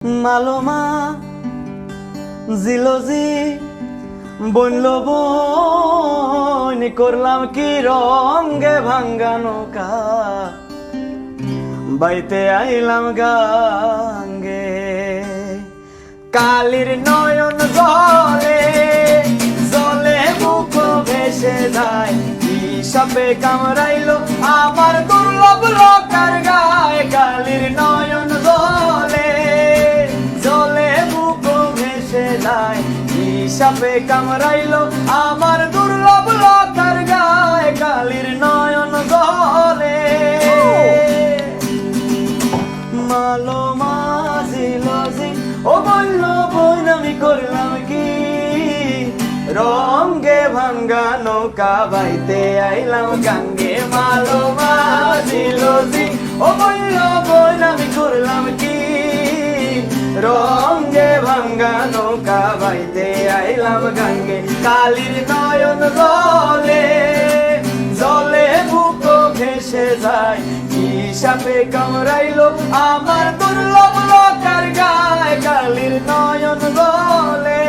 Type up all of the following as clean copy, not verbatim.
মালোমা জিলোজি বনল বন করলাম কি রঙে ভাঙ্গা নৌকা বাইতে আইলাম গাঙ্গে কালির নয়ন জলে জলে বুক ভেসে যায় কি সাপে কামড়াইলো আমার দুর্লভ লোকার গায়ে কালির নয়ন জলে জলে বুক ভেসে যায় কি সাপে কামড়াইলো আমার দুর্লভ লোকার গায়ে কালির নয়ন জলে মালোমা জিলোজি ও বলল বোন আমি করলাম কি রঙে ভাঙ্গা নৌকা বাইতে আইলাম গাঙ্গে মালোমা জিলোজি ও বলল বোন আমি করলাম কি রঙে ভাঙ্গা নৌকা বাইতে আইলাম গাঙ্গে কালির নয়ন জলে জলে বুক ভেসে যায় কি সাপে কামড়াইলো আমার দুর্লভ লোকার গায়ে কালির নয়ন জলে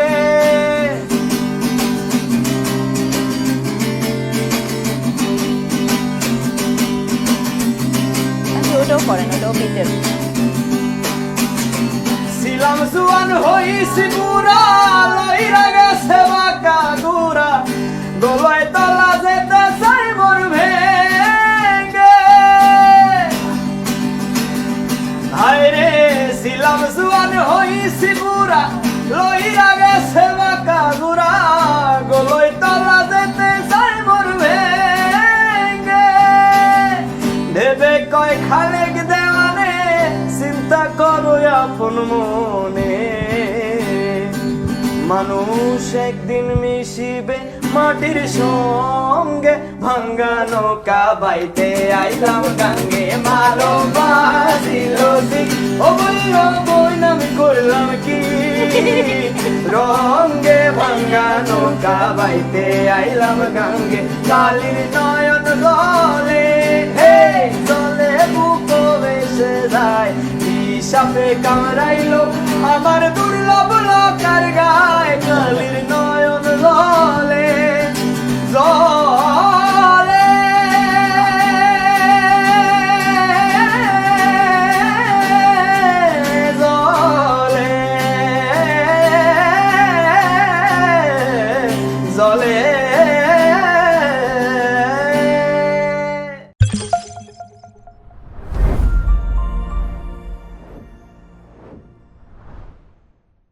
ওটাও করেন ওটাও বিটের ছিলাম জুয়ান হইছি বুড়া লইরা গেছে বাঁকা গুড়া গলায় তলা যেতে চাই মোর ভেঙ্গে হায়রে ছিলাম জুয়ান হইছি বুড়া লইরা গেছে বাঁকা গুড়া গলায় তলা যেতে চাই মোর ভেঙ্গে দেবে কয় খালেক দেওয়ানে চিন্তা করো আপন মনে মানুষ একদিন মিশিবে মাটির সঙ্গে ভাঙ্গা নৌকা বাইতে আইলাম গাঙ্গে মালোমা জিলোজি ও বলল বোন আমি করলাম কি রঙে ভাঙ্গা নৌকা বাইতে আইলাম গাঙ্গে কালির নয়ন জলে হে জলে বুক ভেসে যায় কি সাপে কামড়াইলো আমার দুর্লভ লোকার গায়ে কালির নয়ন